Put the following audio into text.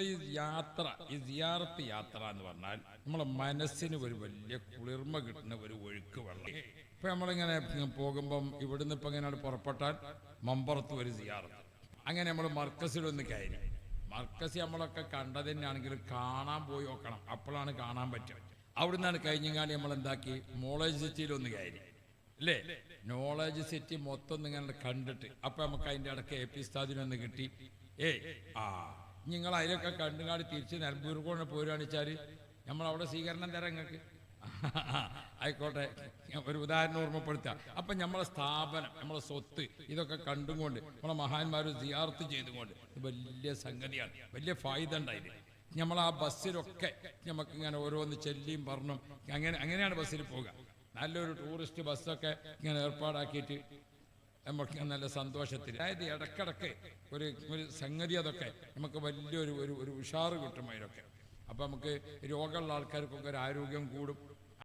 ഈ യാത്ര, ഈ സിയാറത്ത് യാത്ര എന്ന് പറഞ്ഞാൽ നമ്മളെ മനസ്സിന് ഒരു വലിയ കുളിർമ കിട്ടുന്ന ഒരു ഒഴുക്ക് വെള്ളം. ഇപ്പൊ നമ്മളിങ്ങനെ പോകുമ്പം ഇവിടുന്ന് ഇപ്പൊ ഇങ്ങനെ പുറപ്പെട്ടാൽ മമ്പുറത്ത് ഒരു സിയാറത്ത്, അങ്ങനെ നമ്മൾ മർക്കസിലൊന്ന് കയറി. മർക്കസ് നമ്മളൊക്കെ കണ്ടത് തന്നെയാണെങ്കിലും കാണാൻ പോയി നോക്കണം, അപ്പോഴാണ് കാണാൻ പറ്റുക. അവിടുന്നാണ് കഴിഞ്ഞാൽ നമ്മൾ എന്താക്കി നോളജ് സിറ്റിയിലൊന്ന് കയറി അല്ലേ. നോളജ് സിറ്റി മൊത്തം ഇങ്ങനെ കണ്ടിട്ട് അപ്പൊ നമുക്ക് അതിൻ്റെ ഇടയ്ക്ക് AP ഉസ്താദിനൊന്ന് കിട്ടി. നിങ്ങൾ അതിലൊക്കെ കണ്ടുകാട് തിരിച്ച് നിലമ്പൂർ കൊണ്ട് പോരുകയാണെന്ന് വെച്ചാൽ നമ്മളവിടെ സ്വീകരണം തരാം നിങ്ങൾക്ക്. ആയിക്കോട്ടെ, ഒരു ഉദാഹരണം ഓർമ്മപ്പെടുത്തുക. അപ്പം നമ്മളെ സ്ഥാപനം, നമ്മളെ സ്വത്ത് ഇതൊക്കെ കണ്ടുകൊണ്ട് നമ്മളെ മഹാന്മാർ സിയാറത്ത് ചെയ്തുകൊണ്ട് വലിയ സംഗതിയാണ്, വലിയ ഫായിദ ഉണ്ടായത്. നമ്മൾ ആ ബസ്സിലൊക്കെ നമുക്ക് ഇങ്ങനെ ഓരോന്ന് ചെല്ലിയും പറഞ്ഞും അങ്ങനെയാണ് ബസ്സിൽ പോകുക. നല്ലൊരു ടൂറിസ്റ്റ് ബസ്സൊക്കെ ഇങ്ങനെ ഏർപ്പാടാക്കിയിട്ട് നമുക്ക് നല്ല സന്തോഷത്തിൽ, അതായത് ഇടക്കിടക്ക് ഒരു സംഗതി, അതൊക്കെ നമുക്ക് വലിയൊരു ഒരു ഉഷാറ് കിട്ടും അതിലൊക്കെ. അപ്പം നമുക്ക് രോഗമുള്ള ആൾക്കാർക്കൊക്കെ ഒരു ആരോഗ്യം കൂടും.